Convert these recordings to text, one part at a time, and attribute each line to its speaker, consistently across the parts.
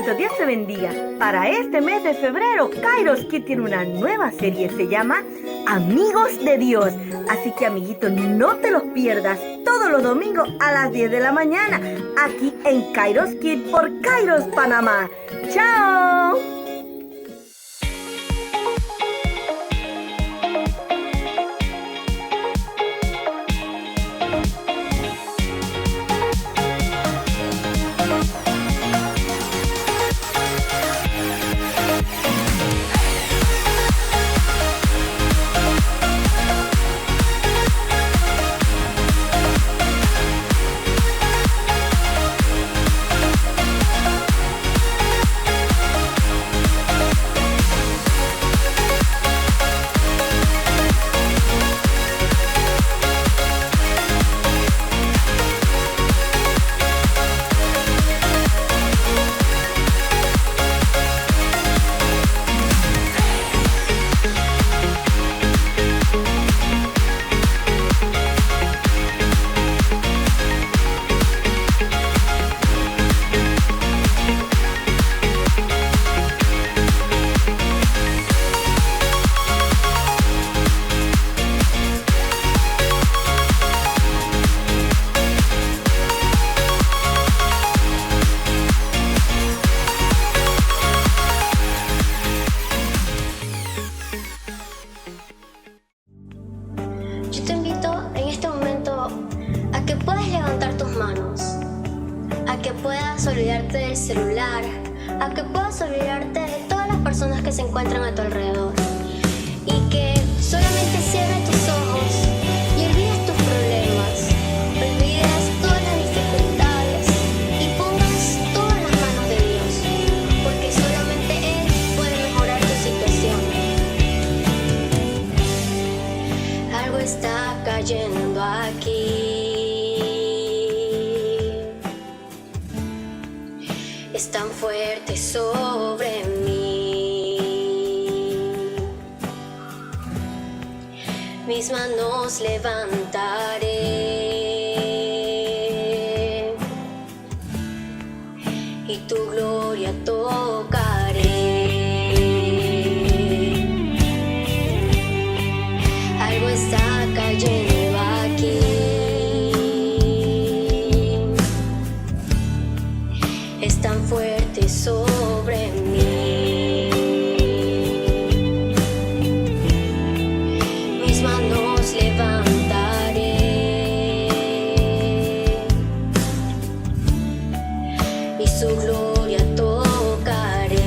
Speaker 1: amiguitos, Dios te bendiga. Para este mes de febrero, Kairos Kid tiene una nueva serie, se llama Amigos de Dios. Así que, amiguitos, no te los pierdas todos los domingos a las 10 de la mañana, aquí en Kairos Kid por Kairos Panamá. ¡Chao!
Speaker 2: Yo te invito en este momento a que puedas levantar tus manos, a que puedas olvidarte del celular, a que puedas olvidarte de todas las personas que se encuentran a tu alrededor y que solamente cierres tus ojos y olvides tus problemas, olvides todas las dificultades y pongas todas las manos de Dios, porque solamente Él puede mejorar tu situación. Algo está cayendo aquí. Es tan fuerte sobre mí. Mis manos levantaré y tu gloria tocaré. Algo está cayendo aquí. Es tan fuerte sobre mí. Mis manos levantaré y su gloria tocaré.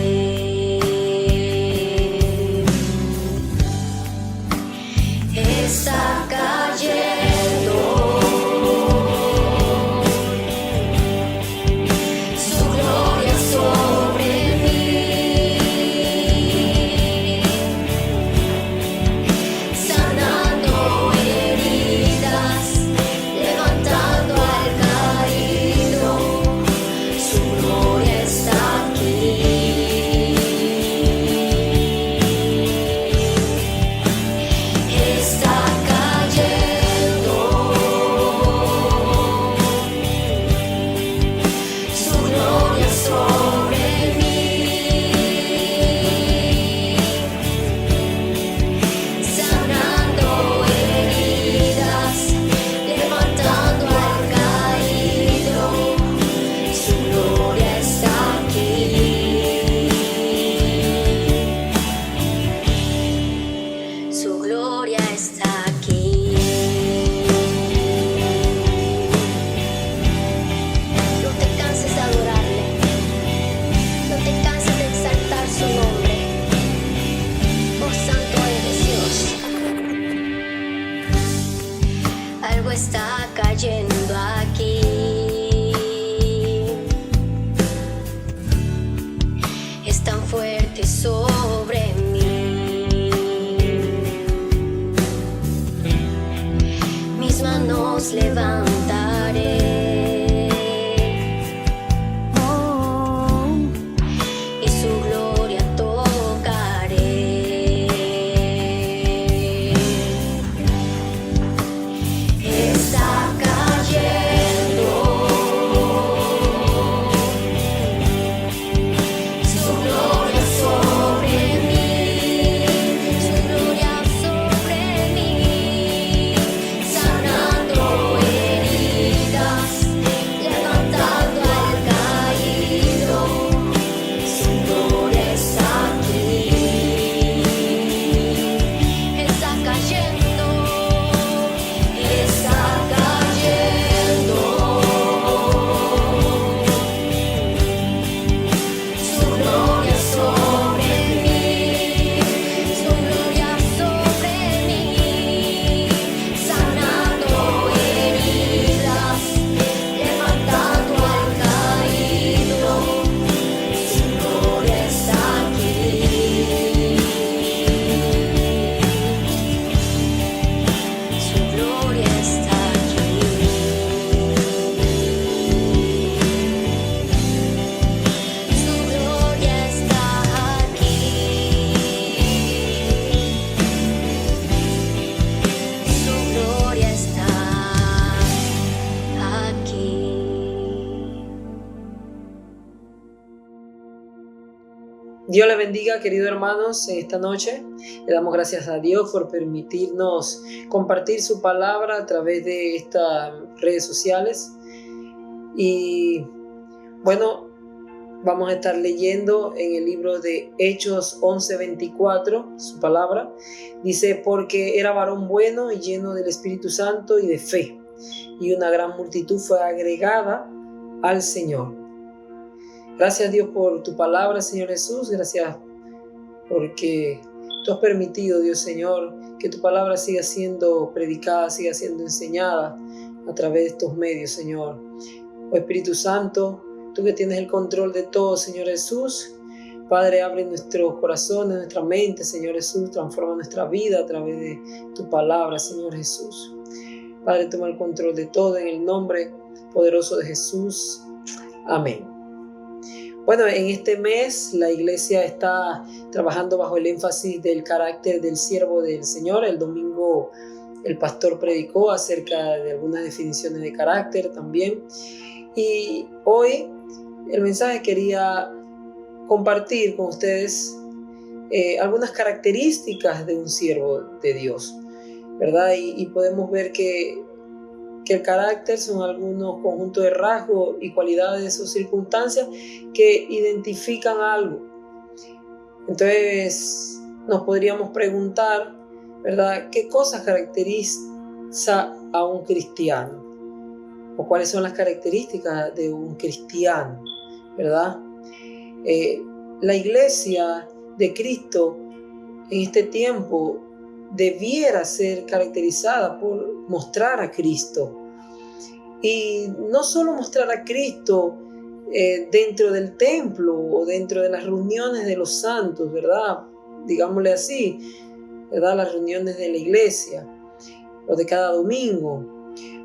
Speaker 2: Está cayendo su gloria sobre mí, sanando heridas, levantando al caído. Su gloria está aquí. Está cayendo su gloria sobre mí, sanando heridas, levantando al caído. Su gloria está aquí. Su gloria está aquí. No te canses de adorarle, no te canses de exaltar su nombre. Oh, santo eres Dios. Algo está cayendo aquí. Es tan fuerte sobre mí. Mis manos levantaré y su gloria tocaré. Está cayendo
Speaker 3: Dios les bendiga, queridos hermanos, en esta noche. Le damos gracias a Dios por permitirnos compartir su palabra a través de estas redes sociales. Y bueno, vamos a estar leyendo en el libro de Hechos 11:24, su palabra. Dice, porque era varón bueno y lleno del Espíritu Santo y de fe, y una gran multitud fue agregada al Señor. Gracias a Dios por tu palabra, Señor Jesús. Gracias porque tú has permitido, Dios Señor, que tu palabra siga siendo predicada, siga siendo enseñada a través de estos medios, Señor. Oh Espíritu Santo, tú que tienes el control de todo, Señor Jesús. Padre, abre nuestros corazones, nuestra mente, Señor Jesús. Transforma nuestra vida a través de tu palabra, Señor Jesús. Padre, toma el control de todo en el nombre poderoso de Jesús. Amén. Bueno, en este mes la iglesia está trabajando bajo el énfasis del carácter del siervo del Señor. El domingo el pastor predicó acerca de algunas definiciones de carácter también. Y hoy el mensaje quería compartir con ustedes algunas características de un siervo de Dios, ¿verdad? Y podemos ver que el carácter son algunos conjuntos de rasgos y cualidades o circunstancias que identifican algo. Entonces nos podríamos preguntar, ¿verdad?, ¿qué cosas caracteriza a un cristiano? ¿O cuáles son las características de un cristiano? ¿Verdad? La iglesia de Cristo en este tiempo debiera ser caracterizada por mostrar a Cristo. Y no solo mostrar a Cristo dentro del templo o dentro de las reuniones de los santos, ¿verdad? Digámosle así, ¿verdad? Las reuniones de la iglesia o de cada domingo,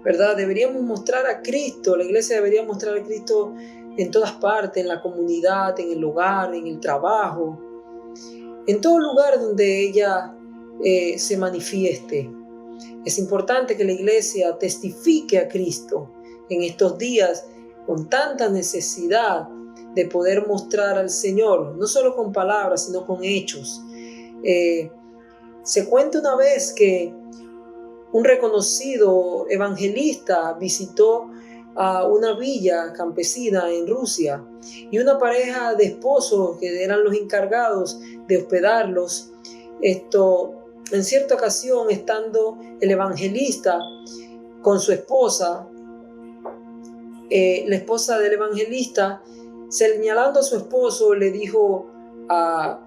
Speaker 3: ¿verdad? Deberíamos mostrar a Cristo, la iglesia debería mostrar a Cristo en todas partes, en la comunidad, en el hogar, en el trabajo, en todo lugar donde ella se manifieste. Es importante que la iglesia testifique a Cristo en estos días con tanta necesidad de poder mostrar al Señor, no solo con palabras, sino con hechos. Se cuenta una vez que un reconocido evangelista visitó a una villa campesina en Rusia y una pareja de esposos que eran los encargados de hospedarlos, en cierta ocasión, estando el evangelista con su esposa, la esposa del evangelista, señalando a su esposo, le dijo a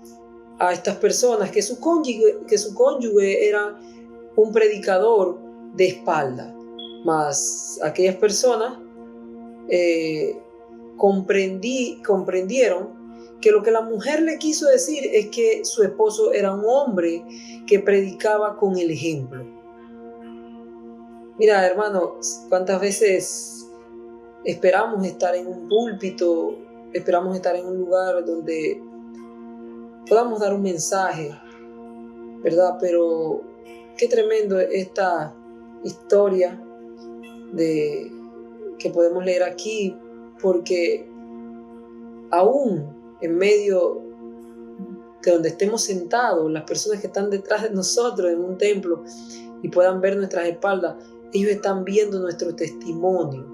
Speaker 3: estas personas que su cónyuge era un predicador de espalda. Mas aquellas personas comprendieron que lo que la mujer le quiso decir es que su esposo era un hombre que predicaba con el ejemplo. Mira, hermanos, cuántas veces esperamos estar en un púlpito, esperamos estar en un lugar donde podamos dar un mensaje, ¿verdad? Pero qué tremendo esta historia que podemos leer aquí, porque aún en medio de donde estemos sentados, las personas que están detrás de nosotros en un templo y puedan ver nuestras espaldas, ellos están viendo nuestro testimonio.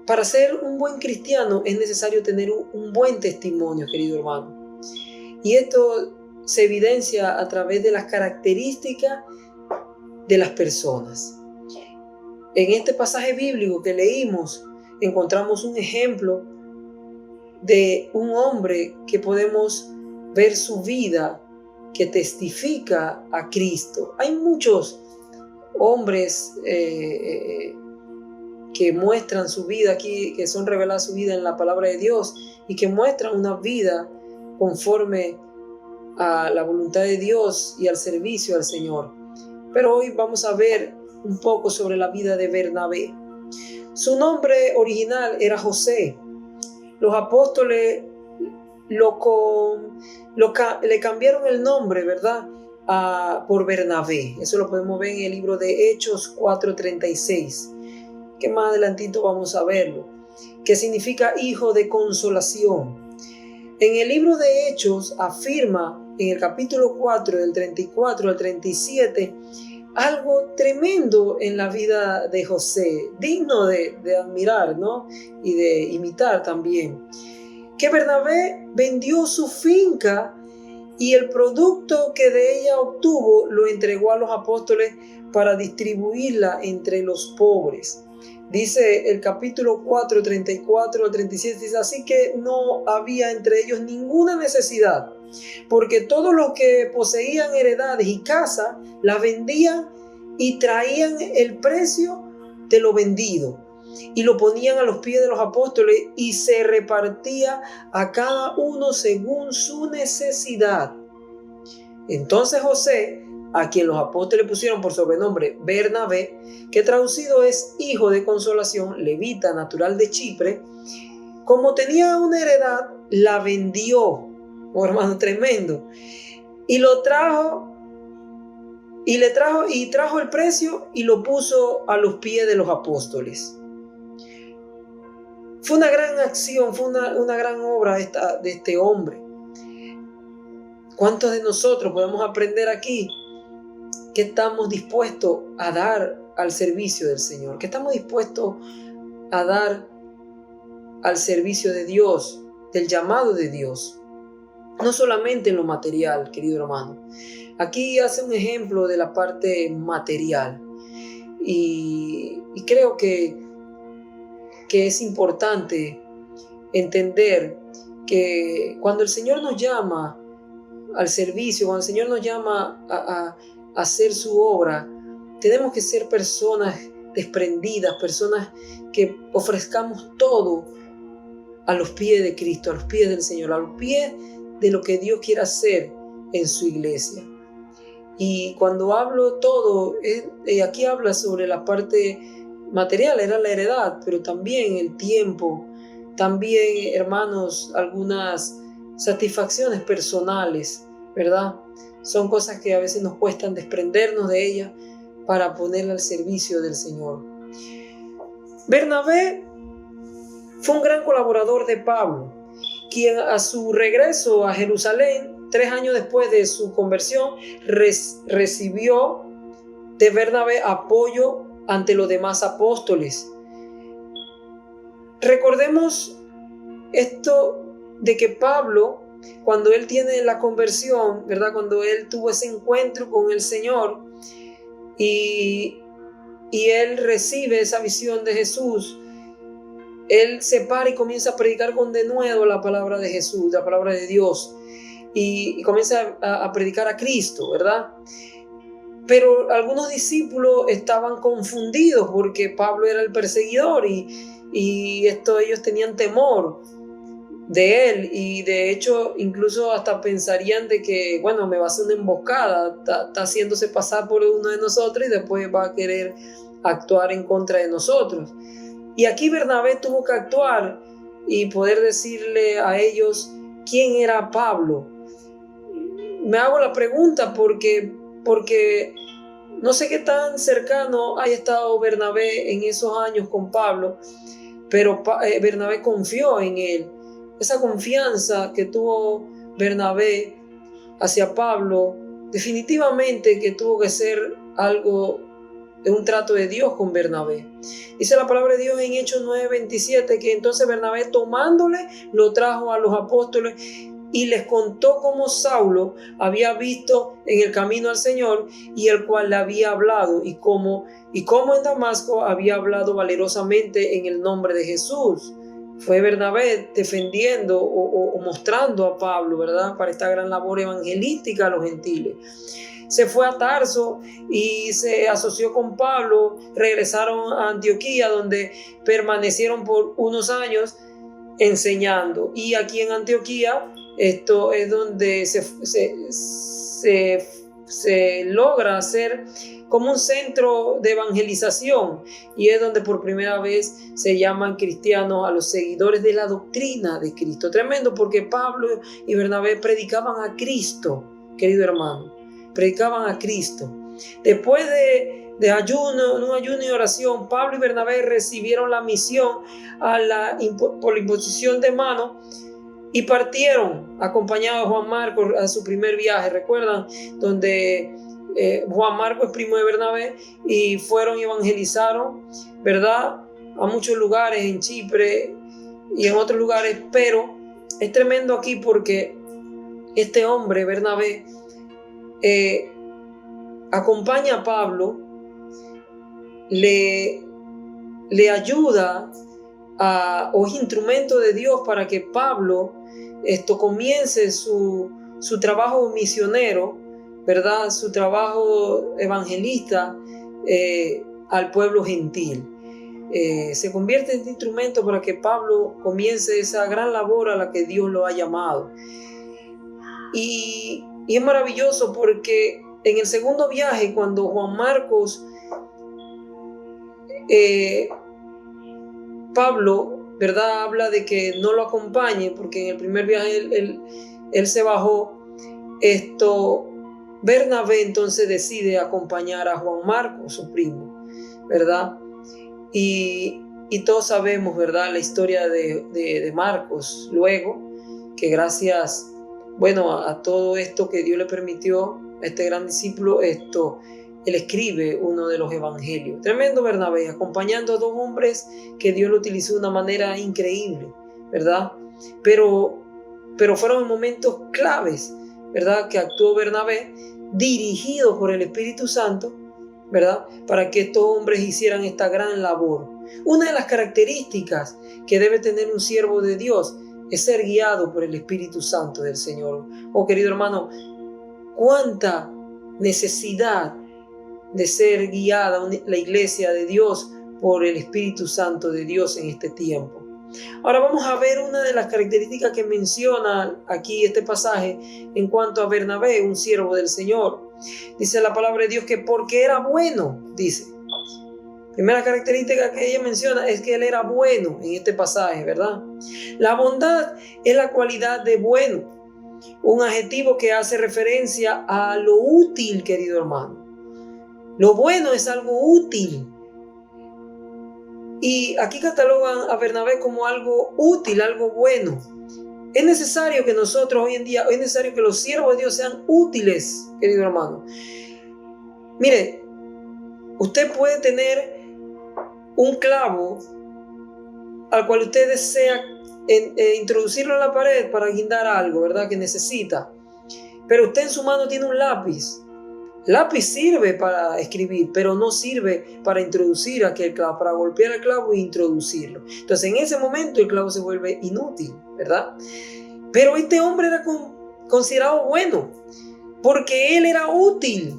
Speaker 3: Para ser un buen cristiano es necesario tener un buen testimonio, querido hermano. Y esto se evidencia a través de las características de las personas. En este pasaje bíblico que leímos, encontramos un ejemplo de un hombre que podemos ver su vida, que testifica a Cristo. Hay muchos hombres que muestran su vida aquí, que son reveladas su vida en la palabra de Dios y que muestran una vida conforme a la voluntad de Dios y al servicio al Señor. Pero hoy vamos a ver un poco sobre la vida de Bernabé. Su nombre original era José. Los apóstoles le cambiaron el nombre, ¿verdad?, por Bernabé. Eso lo podemos ver en el libro de Hechos 4:36, que más adelantito vamos a verlo. que significa hijo de consolación. En el libro de Hechos afirma en el capítulo 4, del 34 al 37, algo tremendo en la vida de José, digno de admirar, ¿no? Y de imitar también. Que Bernabé vendió su finca y el producto que de ella obtuvo lo entregó a los apóstoles para distribuirla entre los pobres. Dice el capítulo 4, 34 al 37, dice: así que no había entre ellos ninguna necesidad, porque todos los que poseían heredades y casas las vendían y traían el precio de lo vendido y lo ponían a los pies de los apóstoles, y se repartía a cada uno según su necesidad. Entonces José, a quien los apóstoles pusieron por sobrenombre Bernabé, que traducido es hijo de consolación, levita natural de Chipre, como tenía una heredad, la vendió. Oh, hermano, tremendo. Y lo trajo, trajo el precio y lo puso a los pies de los apóstoles. Fue una gran acción, fue una gran obra de este hombre. ¿Cuántos de nosotros podemos aprender aquí? ¿Qué estamos dispuestos a dar al servicio del Señor? ¿Qué estamos dispuestos a dar al servicio de Dios, del llamado de Dios? No solamente en lo material, querido hermano. Aquí hace un ejemplo de la parte material. Y creo que es importante entender que cuando el Señor nos llama al servicio, cuando el Señor nos llama a hacer su obra, tenemos que ser personas desprendidas, personas que ofrezcamos todo a los pies de Cristo, a los pies del Señor, a los pies de lo que Dios quiere hacer en su iglesia. Y cuando hablo todo, aquí habla sobre la parte material, era la heredad, pero también el tiempo, también, hermanos, algunas satisfacciones personales, ¿verdad? Son cosas que a veces nos cuestan desprendernos de ellas para ponerla al servicio del Señor. Bernabé fue un gran colaborador de Pablo, quien a su regreso a Jerusalén, 3 años después de su conversión, recibió de Bernabé apoyo ante los demás apóstoles. Recordemos esto de que Pablo, cuando él tiene la conversión, ¿verdad? Cuando él tuvo ese encuentro con el Señor y él recibe esa visión de Jesús, él se para y comienza a predicar con denuedo la palabra de Jesús, la palabra de Dios, y comienza a predicar a Cristo, ¿verdad? Pero algunos discípulos estaban confundidos porque Pablo era el perseguidor y ellos tenían temor de él, y de hecho incluso hasta pensarían de que, bueno, me va a hacer una emboscada, está haciéndose pasar por uno de nosotros y después va a querer actuar en contra de nosotros. Y aquí Bernabé tuvo que actuar y poder decirle a ellos quién era Pablo. Me hago la pregunta porque no sé qué tan cercano haya estado Bernabé en esos años con Pablo, pero Bernabé confió en él. Esa confianza que tuvo Bernabé hacia Pablo, definitivamente que tuvo que ser algo de un trato de Dios con Bernabé. Dice la palabra de Dios en Hechos 9:27 que entonces Bernabé, tomándole, lo trajo a los apóstoles y les contó cómo Saulo había visto en el camino al Señor y el cual le había hablado, y cómo en Damasco había hablado valerosamente en el nombre de Jesús. Fue Bernabé defendiendo o mostrando a Pablo, ¿verdad?, para esta gran labor evangelística a los gentiles. Se fue a Tarso y se asoció con Pablo, regresaron a Antioquía, donde permanecieron por unos años enseñando. Y aquí en Antioquía, esto es donde se logra hacer como un centro de evangelización, y es donde por primera vez se llaman cristianos a los seguidores de la doctrina de Cristo. Tremendo, porque Pablo y Bernabé predicaban a Cristo, querido hermano, predicaban a Cristo. Después de ayuno, en un ayuno y oración, Pablo y Bernabé recibieron la misión por la imposición de manos y partieron acompañados de Juan Marcos a su primer viaje. ¿Recuerdan? Donde Juan Marcos es primo de Bernabé y fueron y evangelizaron, ¿verdad?, a muchos lugares en Chipre y en otros lugares. Pero es tremendo aquí porque este hombre, Bernabé, acompaña a Pablo, le ayuda o es instrumento de Dios para que Pablo comience su trabajo misionero, ¿verdad?, su trabajo evangelista al pueblo gentil. Se convierte en instrumento para que Pablo comience esa gran labor a la que Dios lo ha llamado. Y es maravilloso porque en el segundo viaje, cuando Juan Marcos, Pablo, ¿verdad?, habla de que no lo acompañe, porque en el primer viaje él se bajó, Bernabé entonces decide acompañar a Juan Marcos, su primo, ¿verdad? Y todos sabemos, ¿verdad?, la historia de Marcos, luego, que gracias, a todo esto que Dios le permitió a este gran discípulo, él escribe uno de los evangelios. Tremendo Bernabé, acompañando a dos hombres que Dios lo utilizó de una manera increíble, ¿verdad? Pero fueron momentos claves, ¿verdad?, que actuó Bernabé, dirigido por el Espíritu Santo, ¿verdad?, para que estos hombres hicieran esta gran labor. Una de las características que debe tener un siervo de Dios es ser guiado por el Espíritu Santo del Señor. Oh, querido hermano, cuánta necesidad de ser guiada la iglesia de Dios por el Espíritu Santo de Dios en este tiempo. Ahora vamos a ver una de las características que menciona aquí este pasaje en cuanto a Bernabé, un siervo del Señor. Dice la palabra de Dios que porque era bueno, dice. Primera característica que ella menciona es que él era bueno en este pasaje, ¿verdad? La bondad es la cualidad de bueno, un adjetivo que hace referencia a lo útil, querido hermano. Lo bueno es algo útil. Y aquí catalogan a Bernabé como algo útil, algo bueno. Es necesario que nosotros hoy en día, es necesario que los siervos de Dios sean útiles, querido hermano. Mire, usted puede tener un clavo al cual usted desea introducirlo en la pared para guindar algo, ¿verdad?, que necesita. Pero usted en su mano tiene un lápiz. El lápiz sirve para escribir, pero no sirve para introducir aquel clavo, para golpear el clavo e introducirlo. Entonces en ese momento el clavo se vuelve inútil, ¿verdad? Pero este hombre era considerado bueno, porque él era útil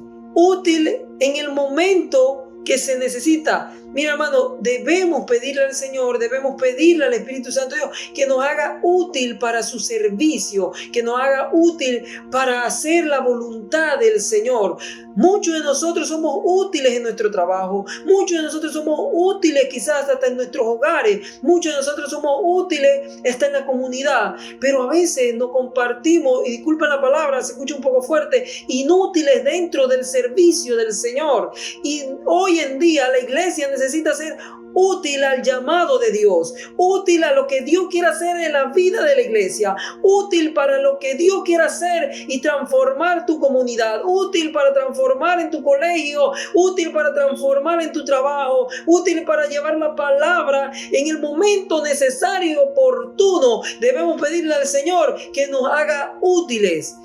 Speaker 3: en el momento que se necesita. Mira, hermano, debemos pedirle al Señor, debemos pedirle al Espíritu Santo de Dios que nos haga útil para su servicio, que nos haga útil para hacer la voluntad del Señor. Muchos de nosotros somos útiles en nuestro trabajo, muchos de nosotros somos útiles quizás hasta en nuestros hogares, muchos de nosotros somos útiles hasta en la comunidad, pero a veces no compartimos, y disculpen la palabra, se escucha un poco fuerte, inútiles dentro del servicio del Señor. Y hoy en día la iglesia necesita ser útil al llamado de Dios, útil a lo que Dios quiere hacer en la vida de la iglesia, útil para lo que Dios quiere hacer y transformar tu comunidad, útil para transformar en tu colegio, útil para transformar en tu trabajo, útil para llevar la palabra en el momento necesario y oportuno. Debemos pedirle al Señor que nos haga útiles.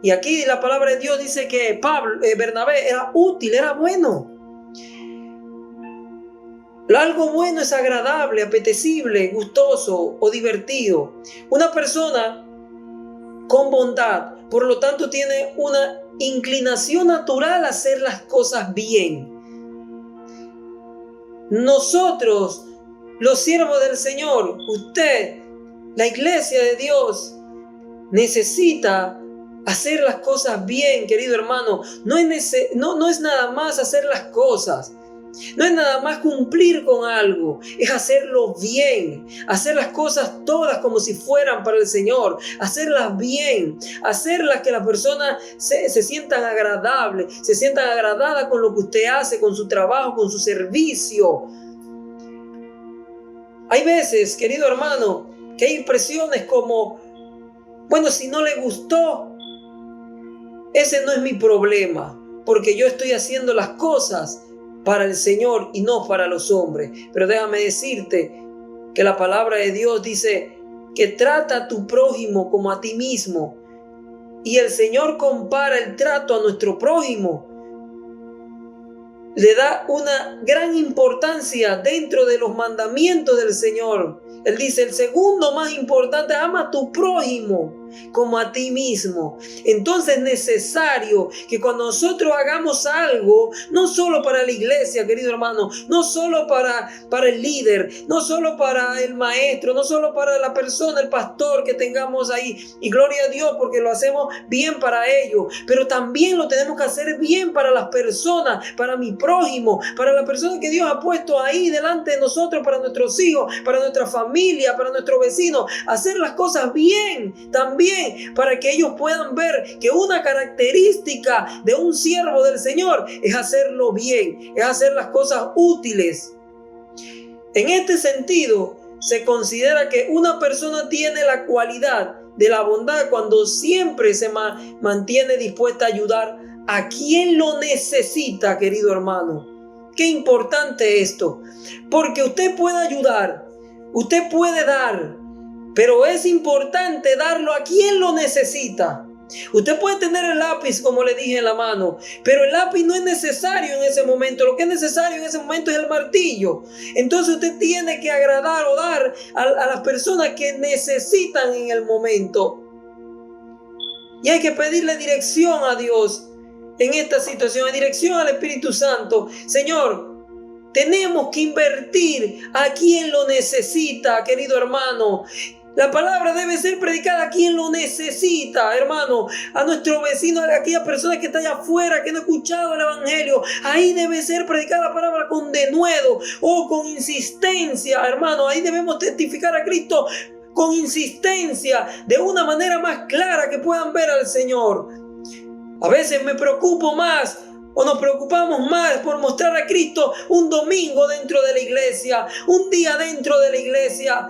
Speaker 3: Y aquí la palabra de Dios dice que Bernabé era útil, era bueno. Algo bueno es agradable, apetecible, gustoso o divertido. Una persona con bondad, por lo tanto, tiene una inclinación natural a hacer las cosas bien. Nosotros, los siervos del Señor, usted, la iglesia de Dios, necesita hacer las cosas bien, querido hermano. No es nada más hacer las cosas. No es nada más cumplir con algo, es hacerlo bien, hacer las cosas todas como si fueran para el Señor, hacerlas bien, hacerlas que las personas se sientan agradables, se sientan agradadas con lo que usted hace, con su trabajo, con su servicio. Hay veces, querido hermano, que hay impresiones como, bueno, si no le gustó, ese no es mi problema, porque yo estoy haciendo las cosas para el Señor y no para los hombres. Pero déjame decirte que la palabra de Dios dice que trata a tu prójimo como a ti mismo. Y el Señor compara el trato a nuestro prójimo. Le da una gran importancia dentro de los mandamientos del Señor. Él dice, el segundo más importante, ama a tu prójimo como a ti mismo. Entonces es necesario que cuando nosotros hagamos algo, no solo para la iglesia, querido hermano, no solo para el líder, no solo para el maestro, no solo para la persona, el pastor que tengamos ahí, y gloria a Dios porque lo hacemos bien para ellos, pero también lo tenemos que hacer bien para las personas, para mi prójimo, para la persona que Dios ha puesto ahí delante de nosotros, para nuestros hijos, para nuestra familia, para nuestros vecinos, hacer las cosas bien también, para que ellos puedan ver que una característica de un siervo del Señor es hacerlo bien, es hacer las cosas útiles. En este sentido, se considera que una persona tiene la cualidad de la bondad cuando siempre se mantiene dispuesta a ayudar a quien lo necesita, querido hermano. Qué importante esto, porque usted puede ayudar, usted puede dar, pero es importante darlo a quien lo necesita. Usted puede tener el lápiz, como le dije, en la mano, pero el lápiz no es necesario en ese momento. Lo que es necesario en ese momento es el martillo. Entonces usted tiene que agradar o dar a las personas que necesitan en el momento. Y hay que pedirle dirección a Dios en esta situación, dirección al Espíritu Santo. Señor, tenemos que invertir a quien lo necesita, querido hermano. La palabra debe ser predicada a quien lo necesita, hermano, a nuestro vecino, a aquella persona que está allá afuera, que no ha escuchado el evangelio. Ahí debe ser predicada la palabra con denuedo o con insistencia, hermano. Ahí debemos testificar a Cristo con insistencia, de una manera más clara que puedan ver al Señor. A veces me preocupo más, o nos preocupamos más por mostrar a Cristo un domingo dentro de la iglesia, un día dentro de la iglesia,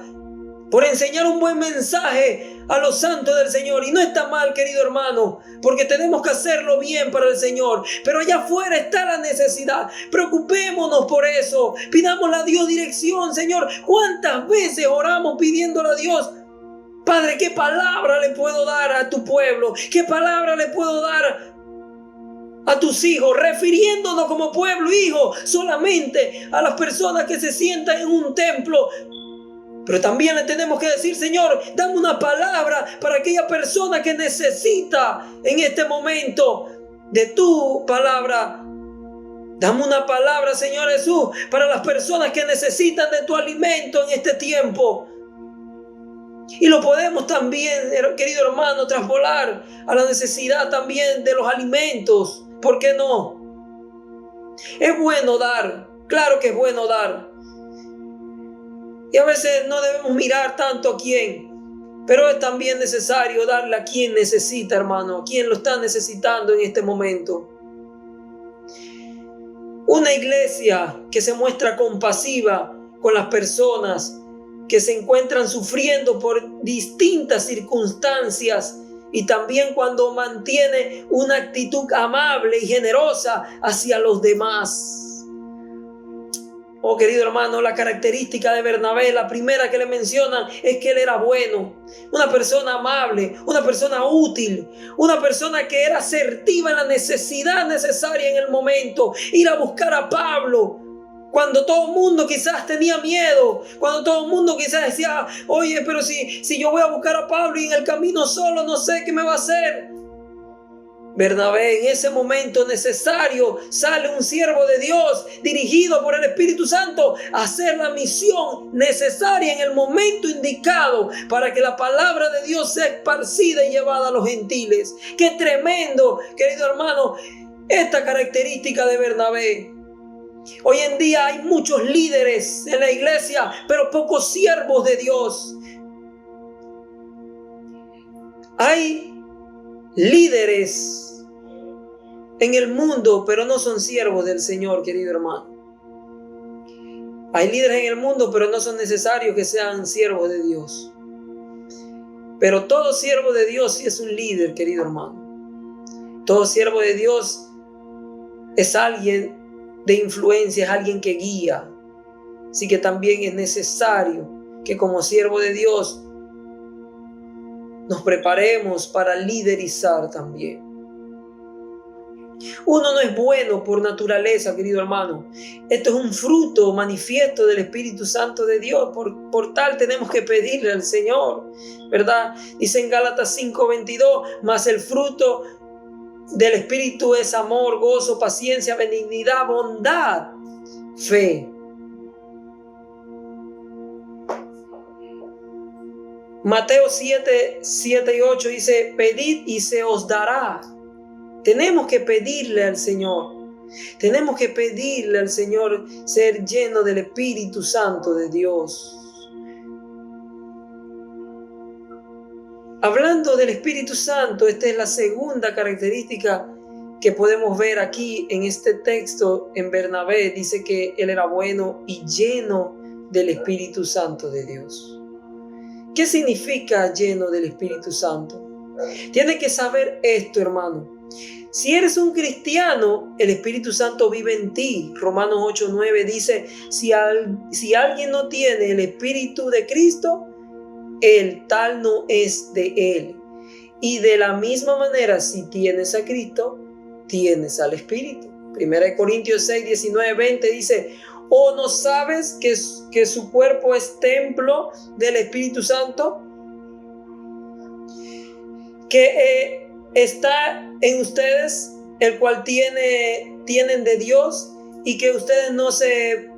Speaker 3: por enseñar un buen mensaje a los santos del Señor. Y no está mal, querido hermano, porque tenemos que hacerlo bien para el Señor. Pero allá afuera está la necesidad. Preocupémonos por eso. Pidámosle a Dios dirección, Señor. ¿Cuántas veces oramos pidiéndole a Dios? Padre, ¿qué palabra le puedo dar a tu pueblo? ¿Qué palabra le puedo dar a tus hijos? Refiriéndonos como pueblo, hijo, solamente a las personas que se sientan en un templo. Pero también le tenemos que decir, Señor, dame una palabra para aquella persona que necesita en este momento de tu palabra. Dame una palabra, Señor Jesús, para las personas que necesitan de tu alimento en este tiempo. Y lo podemos también, querido hermano, traspolar a la necesidad también de los alimentos. ¿Por qué no? Es bueno dar, claro que es bueno dar. Y a veces no debemos mirar tanto a quién, pero es también necesario darle a quien necesita, hermano, a quien lo está necesitando en este momento. Una iglesia que se muestra compasiva con las personas que se encuentran sufriendo por distintas circunstancias, y también cuando mantiene una actitud amable y generosa hacia los demás. Oh, querido hermano, la característica de Bernabé, la primera que le mencionan, es que él era bueno, una persona amable, una persona útil, una persona que era asertiva en la necesidad necesaria en el momento, ir a buscar a Pablo cuando todo el mundo quizás tenía miedo, cuando todo el mundo quizás decía, oye, pero si yo voy a buscar a Pablo y en el camino solo no sé qué me va a hacer. Bernabé, en ese momento necesario, sale un siervo de Dios dirigido por el Espíritu Santo a hacer la misión necesaria en el momento indicado para que la palabra de Dios sea esparcida y llevada a los gentiles. ¡Qué tremendo, querido hermano, esta característica de Bernabé! Hoy en día hay muchos líderes en la iglesia, pero pocos siervos de Dios. Hay líderes en el mundo, pero no son siervos del Señor, querido hermano. Hay líderes en el mundo, pero no son necesarios que sean siervos de Dios. Pero todo siervo de Dios sí es un líder, querido hermano. Todo siervo de Dios es alguien de influencia, es alguien que guía. Así que también es necesario que como siervo de Dios nos preparemos para liderizar también. Uno no es bueno por naturaleza, querido hermano. Esto es un fruto manifiesto del Espíritu Santo de Dios. Por tal tenemos que pedirle al Señor, ¿verdad? Dice en Gálatas 5:22, mas el fruto del Espíritu es amor, gozo, paciencia, benignidad, bondad, fe. Mateo 7 y 8 dice, pedid y se os dará. Tenemos que pedirle al Señor. Tenemos que pedirle al Señor ser lleno del Espíritu Santo de Dios. Hablando del Espíritu Santo, esta es la segunda característica que podemos ver aquí en este texto en Bernabé. Dice que él era bueno y lleno del Espíritu Santo de Dios. ¿Qué significa lleno del Espíritu Santo? Tienes que saber esto, hermano. Si eres un cristiano, el Espíritu Santo vive en ti. Romanos 8:9 dice, si alguien no tiene el Espíritu de Cristo, el tal no es de él. Y de la misma manera, si tienes a Cristo, tienes al Espíritu. 1 Corintios 6, 19, 20 dice, ¿o no sabes que su cuerpo es templo del Espíritu Santo? Que está en ustedes, el cual tienen de Dios, y que ustedes no se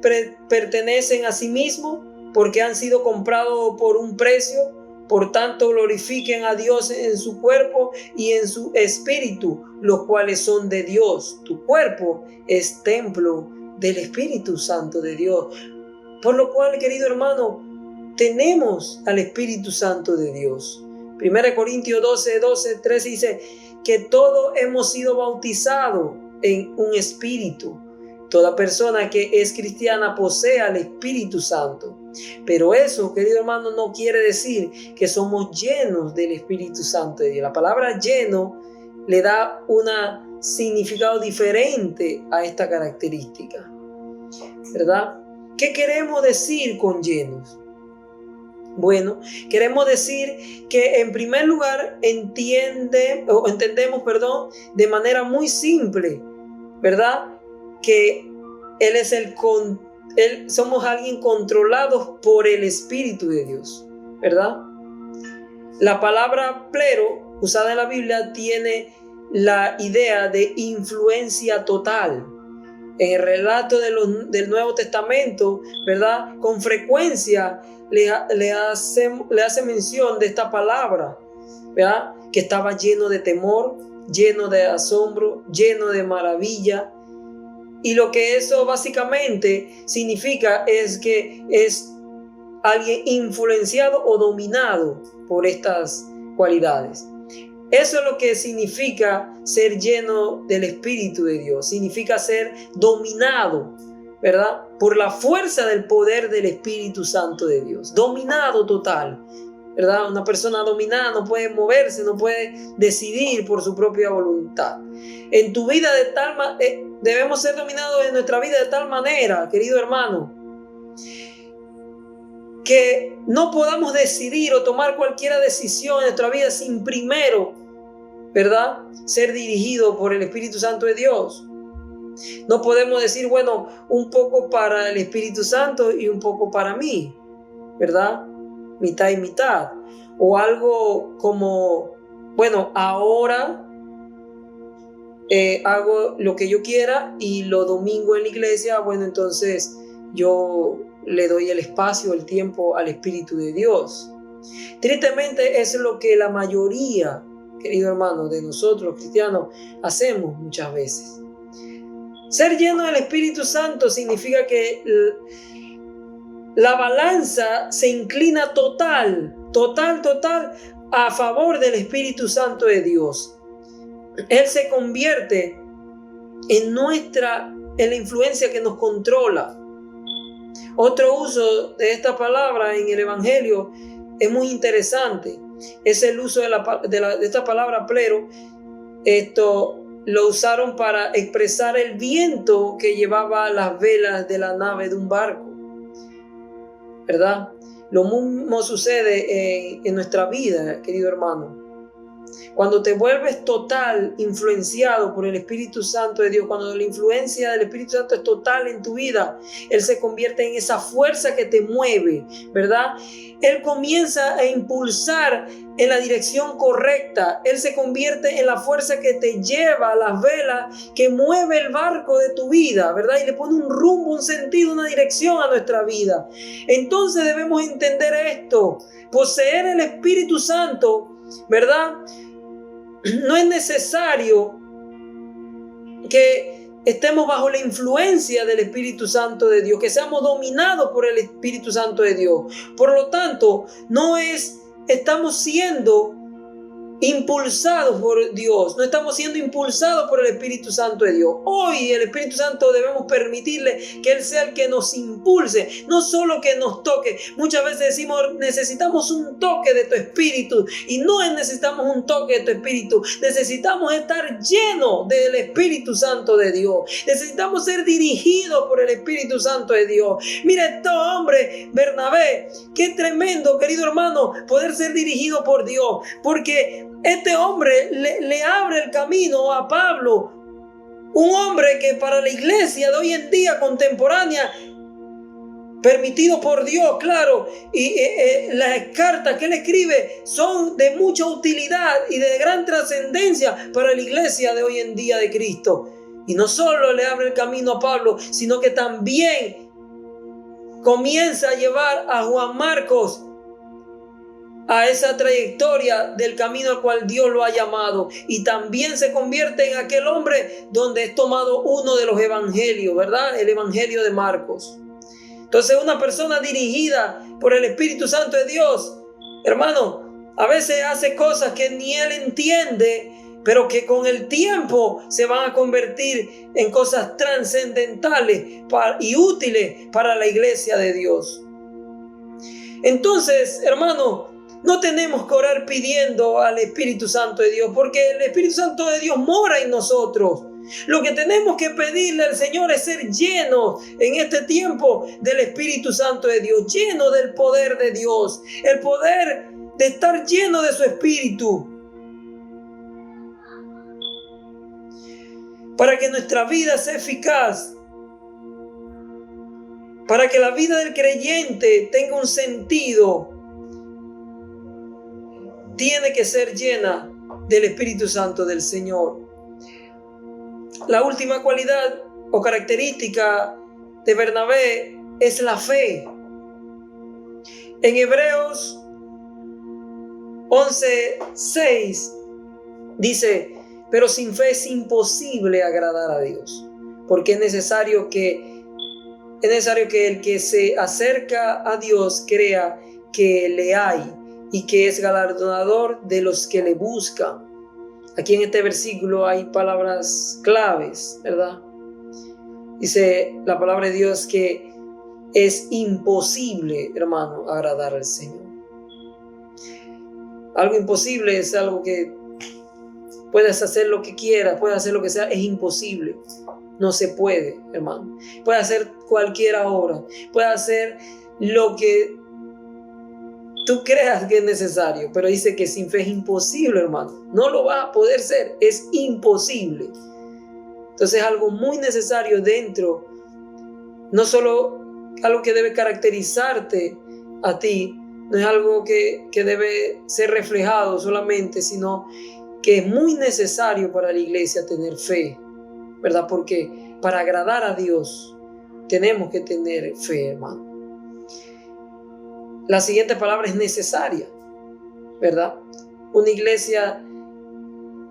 Speaker 3: pertenecen a sí mismos, porque han sido comprados por un precio. Por tanto, glorifiquen a Dios en su cuerpo y en su espíritu, los cuales son de Dios. Tu cuerpo es templo del Espíritu Santo de Dios. Por lo cual, querido hermano, tenemos al Espíritu Santo de Dios. 1 Corintios 12, 13 dice que todos hemos sido bautizados en un espíritu. Toda persona que es cristiana posee al Espíritu Santo. Pero eso, querido hermano, no quiere decir que somos llenos del Espíritu Santo de Dios. La palabra lleno le da un significado diferente a esta característica, ¿verdad? ¿Qué queremos decir con llenos? Bueno, queremos decir que en primer lugar entendemos de manera muy simple, ¿verdad? Que somos alguien controlados por el Espíritu de Dios, ¿verdad? La palabra plero, usada en la Biblia, tiene la idea de influencia total. En el relato del Nuevo Testamento, ¿verdad? Con frecuencia le hace mención de esta palabra, ¿verdad? Que estaba lleno de temor, lleno de asombro, lleno de maravilla. Y lo que eso básicamente significa es que es alguien influenciado o dominado por estas cualidades. Eso es lo que significa ser lleno del Espíritu de Dios. Significa ser dominado, ¿verdad? Por la fuerza del poder del Espíritu Santo de Dios. Dominado total, ¿verdad? Una persona dominada no puede moverse, no puede decidir por su propia voluntad. En tu vida debemos ser dominados en nuestra vida de tal manera, querido hermano, que no podamos decidir o tomar cualquier decisión en nuestra vida sin primero, ¿verdad?, ser dirigido por el Espíritu Santo de Dios. No podemos decir, bueno, un poco para el Espíritu Santo y un poco para mí, ¿verdad? Mitad y mitad. O algo como, bueno, ahora hago lo que yo quiera y los domingos en la iglesia, bueno, entonces yo le doy el espacio, el tiempo al Espíritu de Dios. Tristemente es lo que la mayoría, querido hermano, de nosotros cristianos hacemos muchas veces. Ser lleno del Espíritu Santo significa que la balanza se inclina total a favor del Espíritu Santo de Dios. Él se convierte en la influencia que nos controla. Otro uso de esta palabra en el Evangelio es muy interesante. Es el uso de esta palabra plero. Esto lo usaron para expresar el viento que llevaba las velas de la nave de un barco, ¿verdad? Lo mismo sucede en nuestra vida, querido hermano. Cuando te vuelves total influenciado por el Espíritu Santo de Dios, cuando la influencia del Espíritu Santo es total en tu vida, Él se convierte en esa fuerza que te mueve, ¿verdad? Él comienza a impulsar en la dirección correcta. Él se convierte en la fuerza que te lleva a las velas, que mueve el barco de tu vida, ¿verdad? Y le pone un rumbo, un sentido, una dirección a nuestra vida. Entonces debemos entender esto. Poseer el Espíritu Santo, ¿verdad? No es necesario que estemos bajo la influencia del Espíritu Santo de Dios, que seamos dominados por el Espíritu Santo de Dios. Por lo tanto, estamos siendo impulsados por Dios, no estamos siendo impulsados por el Espíritu Santo de Dios. Hoy el Espíritu Santo debemos permitirle que Él sea el que nos impulse, no solo que nos toque. Muchas veces decimos, necesitamos un toque de tu Espíritu, y no necesitamos un toque de tu Espíritu, necesitamos estar llenos del Espíritu Santo de Dios, necesitamos ser dirigidos por el Espíritu Santo de Dios. Mira este hombre, Bernabé, qué tremendo, querido hermano, poder ser dirigido por Dios, porque este hombre le abre el camino a Pablo, un hombre que para la iglesia de hoy en día contemporánea, permitido por Dios, claro, y las cartas que él escribe son de mucha utilidad y de gran trascendencia para la iglesia de hoy en día de Cristo. Y no solo le abre el camino a Pablo, sino que también comienza a llevar a Juan Marcos a esa trayectoria del camino al cual Dios lo ha llamado, y también se convierte en aquel hombre donde es tomado uno de los evangelios, ¿verdad? El evangelio de Marcos. Entonces, una persona dirigida por el Espíritu Santo de Dios, hermano, a veces hace cosas que ni él entiende, pero que con el tiempo se van a convertir en cosas trascendentales y útiles para la iglesia de Dios. Entonces, hermano, no tenemos que orar pidiendo al Espíritu Santo de Dios, porque el Espíritu Santo de Dios mora en nosotros. Lo que tenemos que pedirle al Señor es ser llenos en este tiempo del Espíritu Santo de Dios, lleno del poder de Dios, el poder de estar lleno de su Espíritu, para que nuestra vida sea eficaz, para que la vida del creyente tenga un sentido. Tiene que ser llena del Espíritu Santo del Señor. La última cualidad o característica de Bernabé es la fe. En Hebreos 11:6 dice: pero sin fe es imposible agradar a Dios, porque es necesario que el que se acerca a Dios crea que le hay y que es galardonador de los que le buscan. Aquí en este versículo hay palabras claves, ¿verdad? Dice la palabra de Dios que es imposible, hermano, agradar al Señor. Algo imposible es algo que puedes hacer lo que quieras, puedes hacer lo que sea, es imposible. No se puede, hermano. Puedes hacer cualquier obra, puedes hacer lo que tú creas que es necesario, pero dice que sin fe es imposible, hermano. No lo vas a poder ser, es imposible. Entonces es algo muy necesario dentro, no solo algo que debe caracterizarte a ti, no es algo que debe ser reflejado solamente, sino que es muy necesario para la iglesia tener fe, ¿verdad? Porque para agradar a Dios tenemos que tener fe, hermano. La siguiente palabra es necesaria, ¿verdad? Una iglesia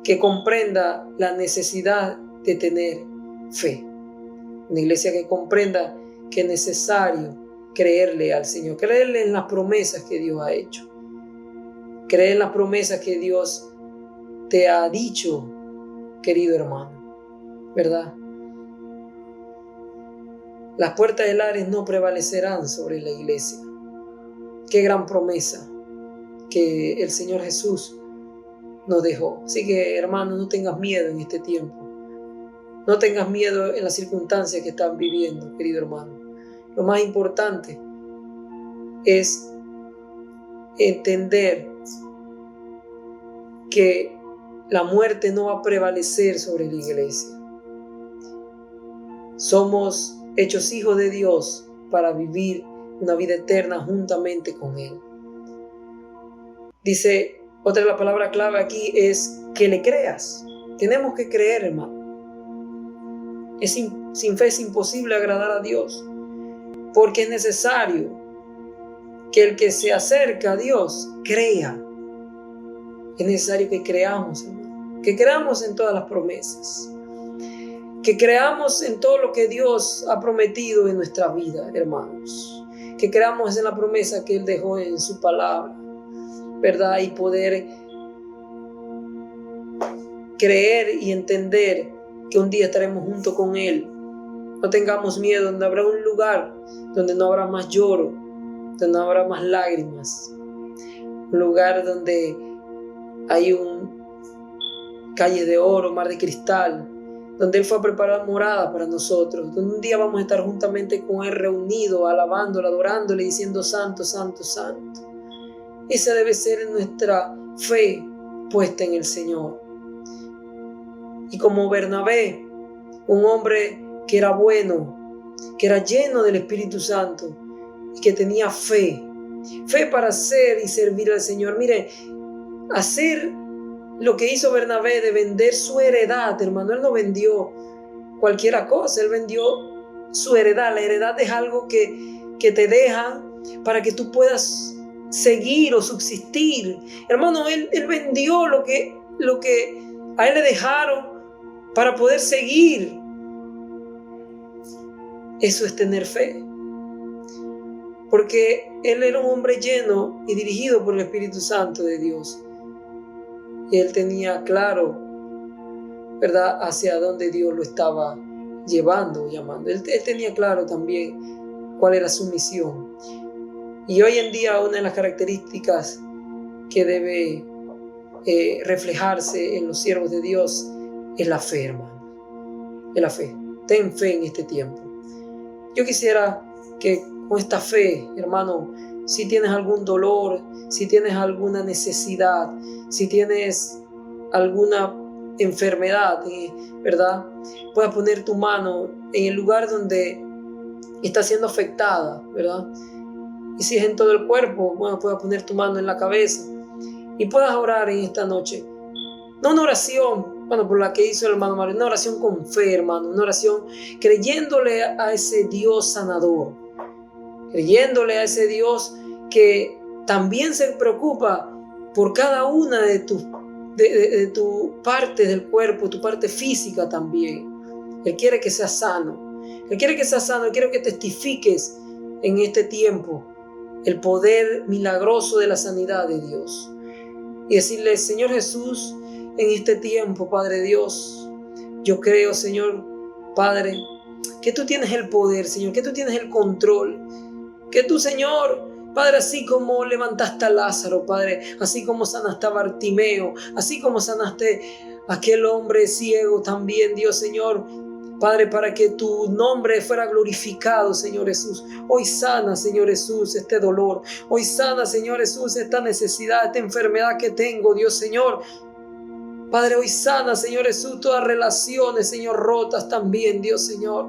Speaker 3: que comprenda la necesidad de tener fe. Una iglesia que comprenda que es necesario creerle al Señor, creerle en las promesas que Dios ha hecho, creer en las promesas que Dios te ha dicho, querido hermano, ¿verdad? Las puertas del Hades no prevalecerán sobre la iglesia. Qué gran promesa que el Señor Jesús nos dejó. Así que, hermano, no tengas miedo en este tiempo. No tengas miedo en las circunstancias que están viviendo, querido hermano. Lo más importante es entender que la muerte no va a prevalecer sobre la iglesia. Somos hechos hijos de Dios para vivir una vida eterna juntamente con Él. Dice, otra de las palabras clave aquí es que le creas. Tenemos que creer, hermano. Sin fe es imposible agradar a Dios, porque es necesario que el que se acerca a Dios crea. Es necesario que creamos, hermano, que creamos en todas las promesas, que creamos en todo lo que Dios ha prometido en nuestra vida, hermanos, que creamos en la promesa que Él dejó en su palabra, ¿verdad? Y poder creer y entender que un día estaremos junto con Él. No tengamos miedo, donde habrá un lugar donde no habrá más lloro, donde no habrá más lágrimas, un lugar donde hay calle de oro, mar de cristal, donde Él fue a preparar morada para nosotros, donde un día vamos a estar juntamente con Él reunidos, alabándole, adorándole, diciendo santo, santo, santo. Esa debe ser nuestra fe puesta en el Señor. Y como Bernabé, un hombre que era bueno, que era lleno del Espíritu Santo y que tenía fe para hacer y servir al Señor. Mire, hacer lo que hizo Bernabé de vender su heredad, hermano. Él no vendió cualquier cosa, él vendió su heredad. La heredad es algo que te dejan para que tú puedas seguir o subsistir. Hermano, él vendió lo que a él le dejaron para poder seguir. Eso es tener fe. Porque él era un hombre lleno y dirigido por el Espíritu Santo de Dios. Y él tenía claro, ¿verdad?, hacia dónde Dios lo estaba llevando, llamando. Él tenía claro también cuál era su misión. Y hoy en día una de las características que debe reflejarse en los siervos de Dios es la fe, hermano. Es la fe. Ten fe en este tiempo. Yo quisiera que con esta fe, hermano, si tienes algún dolor, si tienes alguna necesidad, si tienes alguna enfermedad, ¿verdad?, puedas poner tu mano en el lugar donde está siendo afectada, ¿verdad? Y si es en todo el cuerpo, bueno, puedas poner tu mano en la cabeza y puedas orar en esta noche. No una oración, bueno, por la que hizo el hermano Mario, una oración con fe, hermano, una oración creyéndole a ese Dios sanador, creyéndole a ese Dios que también se preocupa por cada una de tu parte del cuerpo, tu parte física también. Él quiere que seas sano. Él quiere que seas sano. Él quiere que testifiques en este tiempo el poder milagroso de la sanidad de Dios. Y decirle, Señor Jesús, en este tiempo, Padre Dios, yo creo, Señor, Padre, que tú tienes el poder, Señor, que tú tienes el control, que tú, Señor, Padre, así como levantaste a Lázaro, Padre, así como sanaste a Bartimeo, así como sanaste a aquel hombre ciego también, Dios, Señor, Padre, para que tu nombre fuera glorificado, Señor Jesús. Hoy sana, Señor Jesús, este dolor. Hoy sana, Señor Jesús, esta necesidad, esta enfermedad que tengo, Dios, Señor. Padre, hoy sana, Señor Jesús, todas relaciones, Señor, rotas también, Dios, Señor.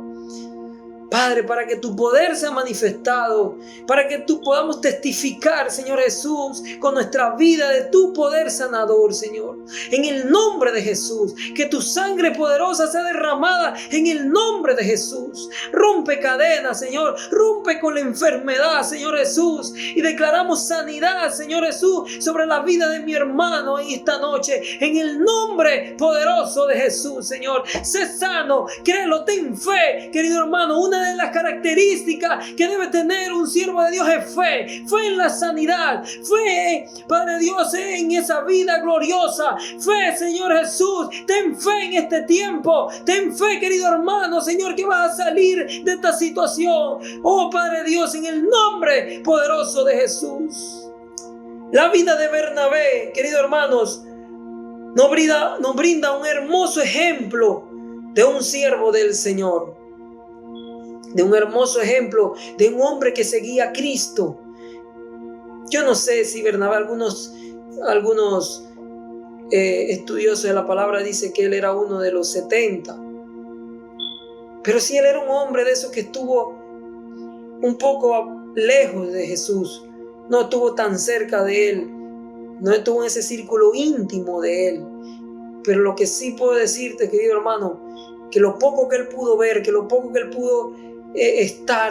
Speaker 3: Padre, para que tu poder sea manifestado, para que tú podamos testificar, Señor Jesús, con nuestra vida de tu poder sanador, Señor. En el nombre de Jesús, que tu sangre poderosa sea derramada en el nombre de Jesús. Rompe cadenas, Señor, rompe con la enfermedad, Señor Jesús, y declaramos sanidad, Señor Jesús, sobre la vida de mi hermano en esta noche. En el nombre poderoso de Jesús, Señor, sé sano, créelo, ten fe, querido hermano. Una de las características que debe tener un siervo de Dios es fe en la sanidad, fe, Padre Dios, en esa vida gloriosa, fe, Señor Jesús, ten fe en este tiempo, ten fe, querido hermano, Señor, que vas a salir de esta situación, oh Padre Dios, en el nombre poderoso de Jesús. La vida de Bernabé, queridos hermanos, nos brinda un hermoso ejemplo de un siervo del Señor, de un hermoso ejemplo de un hombre que seguía a Cristo. Yo no sé si Bernabé, algunos estudiosos de la palabra dicen que él era uno de los 70, pero si él era un hombre de esos que estuvo un poco lejos de Jesús, no estuvo tan cerca de él, no estuvo en ese círculo íntimo de él. Pero lo que sí puedo decirte, querido hermano, que lo poco que él pudo ver, que lo poco que él pudo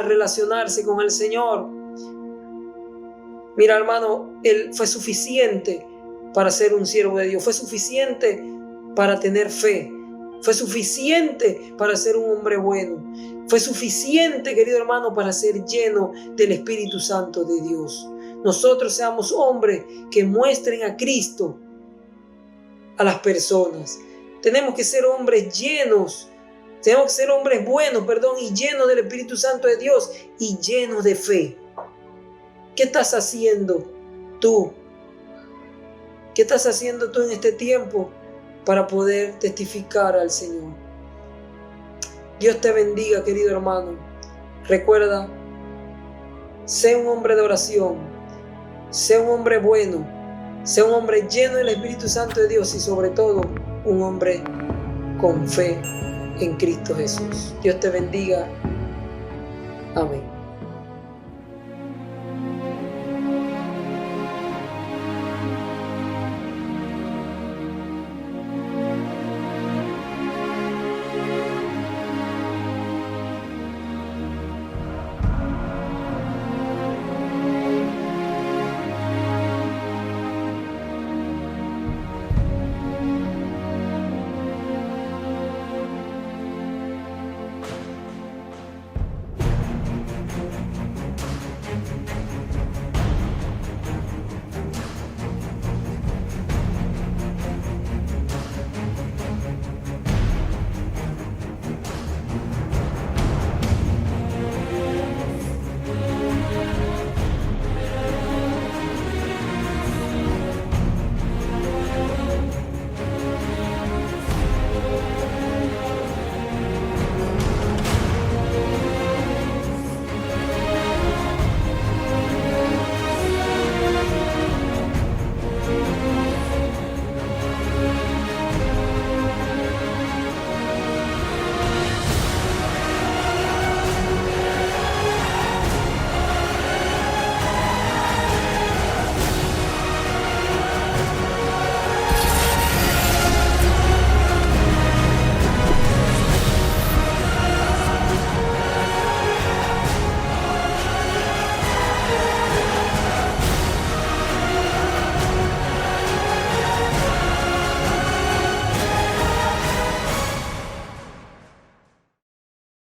Speaker 3: relacionarse con el Señor, mira, hermano, él fue suficiente para ser un siervo de Dios, fue suficiente para tener fe, fue suficiente para ser un hombre bueno, fue suficiente, querido hermano, para ser lleno del Espíritu Santo de Dios. Nosotros seamos hombres que muestren a Cristo a las personas. Tenemos que ser hombres llenos, tenemos que ser hombres buenos, y llenos del Espíritu Santo de Dios y llenos de fe. ¿Qué estás haciendo tú? ¿Qué estás haciendo tú en este tiempo para poder testificar al Señor? Dios te bendiga, querido hermano. Recuerda, sé un hombre de oración, sé un hombre bueno, sé un hombre lleno del Espíritu Santo de Dios y sobre todo un hombre con fe en Cristo Jesús. Dios te bendiga. Amén.